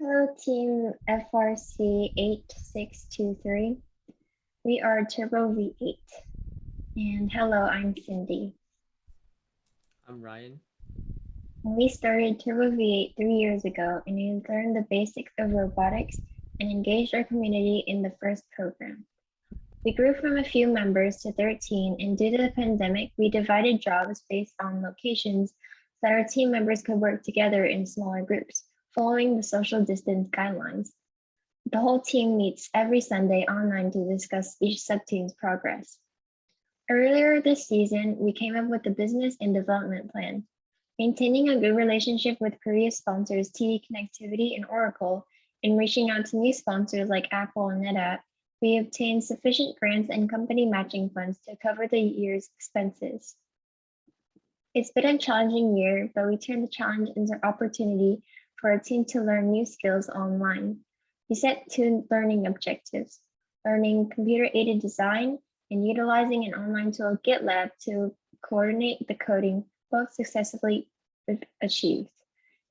Hello, team FRC 8623. We are Turbo V8. And hello, I'm Cindy. I'm Ryan. We started Turbo V8 3 years ago, and we learned the basics of robotics and engaged our community in the first program. We grew from a few members to 13, and due to the pandemic, we divided jobs based on locations so that our team members could work together in smaller groups, following the social distance guidelines. The whole team meets every Sunday online to discuss each sub-team's progress. Earlier this season, we came up with a business and development plan. Maintaining a good relationship with previous sponsors TD Connectivity and Oracle, and reaching out to new sponsors like Apple and NetApp, we obtained sufficient grants and company matching funds to cover the year's expenses. It's been a challenging year, but we turned the challenge into an opportunity for our team to learn new skills online. We set 2 learning objectives: learning computer-aided design and utilizing an online tool, GitLab, to coordinate the coding, both successfully achieved.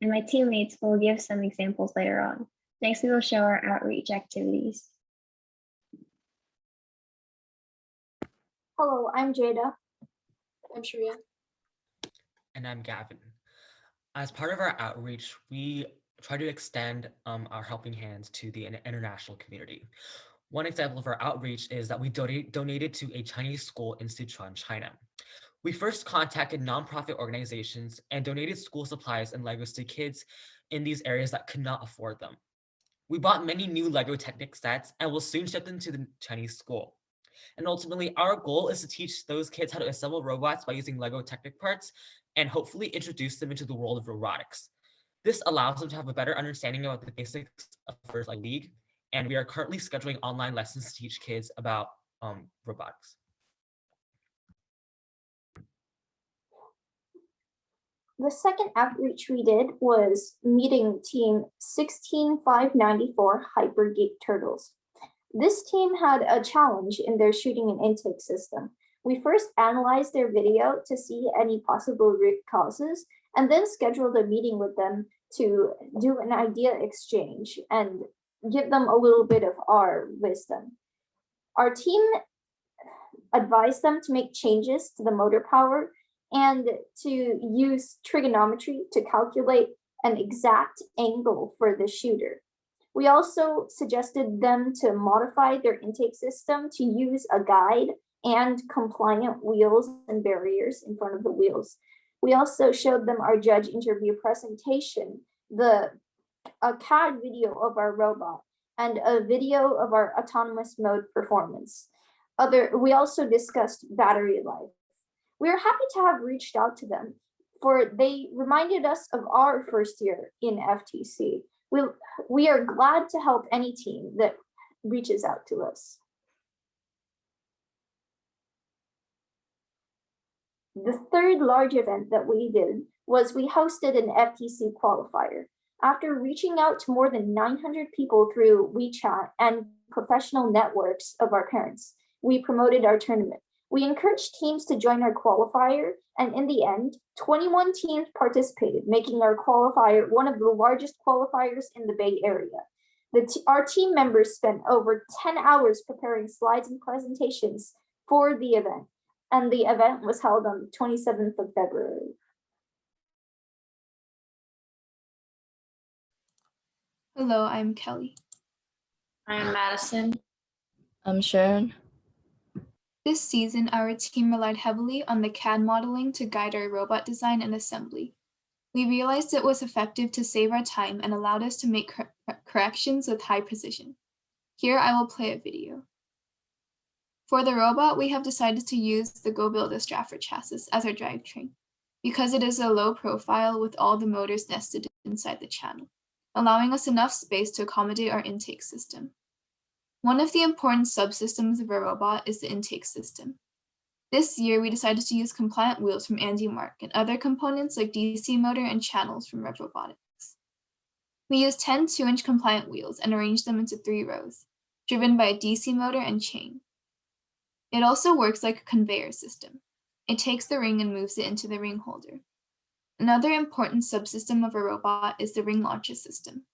And my teammates will give some examples later on. Next, we will show our outreach activities. Hello, I'm Jada. I'm Sharia. And I'm Gavin. As part of our outreach, we try to extend our helping hands to the international community. One example of our outreach is that we donated to a Chinese school in Sichuan, China. We first contacted nonprofit organizations and donated school supplies and Legos to kids in these areas that could not afford them. We bought many new Lego Technic sets and will soon ship them to the Chinese school. And ultimately, our goal is to teach those kids how to assemble robots by using Lego Technic parts and hopefully introduce them into the world of robotics. This allows them to have a better understanding about the basics of first like League, and we are currently scheduling online lessons to teach kids about robotics. The second outreach we did was meeting team 16594 Hypergeek Turtles. This team had a challenge in their shooting and intake system. We first analyzed their video to see any possible root causes, and then scheduled a meeting with them to do an idea exchange and give them a little bit of our wisdom. Our team advised them to make changes to the motor power and to use trigonometry to calculate an exact angle for the shooter. We also suggested them to modify their intake system to use a guide and compliant wheels and barriers in front of the wheels. We also showed them our judge interview presentation, a CAD video of our robot, and a video of our autonomous mode performance. We also discussed battery life. We are happy to have reached out to them, for they reminded us of our first year in FTC. We are glad to help any team that reaches out to us. The third large event that we did was we hosted an FTC Qualifier. After reaching out to more than 900 people through WeChat and professional networks of our parents, we promoted our tournament. We encouraged teams to join our qualifier, and in the end, 21 teams participated, making our qualifier one of the largest qualifiers in the Bay Area. Our team members spent over 10 hours preparing slides and presentations for the event, and the event was held on the 27th of February. Hello, I'm Kelly. I'm Madison. I'm Sharon. This season, our team relied heavily on the CAD modeling to guide our robot design and assembly. We realized it was effective to save our time and allowed us to make corrections with high precision. Here, I will play a video. For the robot, we have decided to use the Go Build a Stratford chassis as our drivetrain, because it is a low profile with all the motors nested inside the channel, allowing us enough space to accommodate our intake system. One of the important subsystems of our robot is the intake system. This year, we decided to use compliant wheels from Andy Mark and other components like DC motor and channels from Rev Robotics. We used 10 2-inch compliant wheels and arranged them into 3 rows, driven by a DC motor and chain. It also works like a conveyor system. It takes the ring and moves it into the ring holder. Another important subsystem of a robot is the ring launcher system.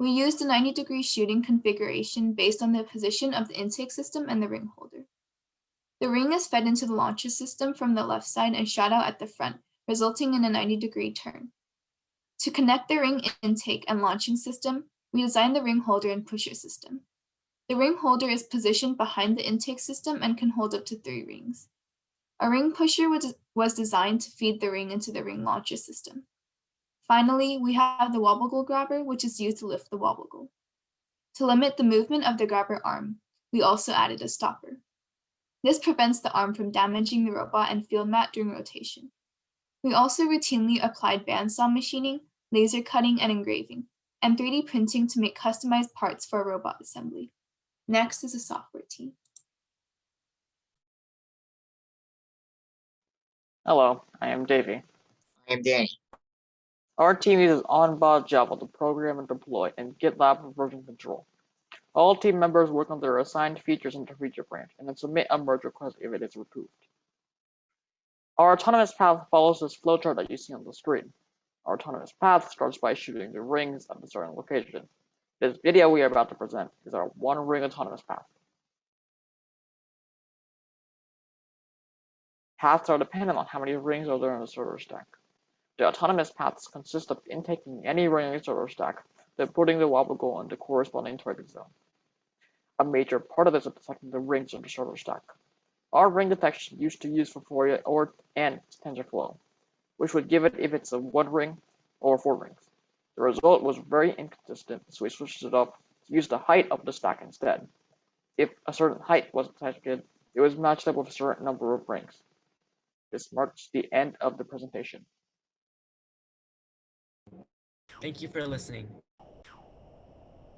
We used a 90-degree shooting configuration based on the position of the intake system and the ring holder. The ring is fed into the launcher system from the left side and shot out at the front, resulting in a 90-degree turn. To connect the ring intake and launching system, we designed the ring holder and pusher system. The ring holder is positioned behind the intake system and can hold up to 3 rings. A ring pusher was designed to feed the ring into the ring launcher system. Finally, we have the wobble goal grabber, which is used to lift the wobble goal. To limit the movement of the grabber arm, we also added a stopper. This prevents the arm from damaging the robot and field mat during rotation. We also routinely applied bandsaw machining, laser cutting and engraving, and 3D printing to make customized parts for a robot assembly. Next is the software team. Hello, I am Davey. I am Danny. Our team uses on-board Java to program and deploy and GitLab for version control. All team members work on their assigned features into feature branch and then submit a merge request if it is approved. Our autonomous path follows this flowchart that you see on the screen. Our autonomous path starts by shooting the rings at the starting location. This video we are about to present is our one-ring autonomous path. Paths are dependent on how many rings are there in the server stack. The autonomous paths consist of intaking any ring in the server stack, then putting the wobble goal in the corresponding target zone. A major part of this is detecting the rings of the server stack. Our ring detection used to use Fourier and TensorFlow, which would give it if it's a 1 ring or 4 rings. The result was very inconsistent, so we switched it up to use the height of the stack instead. If a certain height was detected, it was matched up with a certain number of rings. This marks the end of the presentation. Thank you for listening.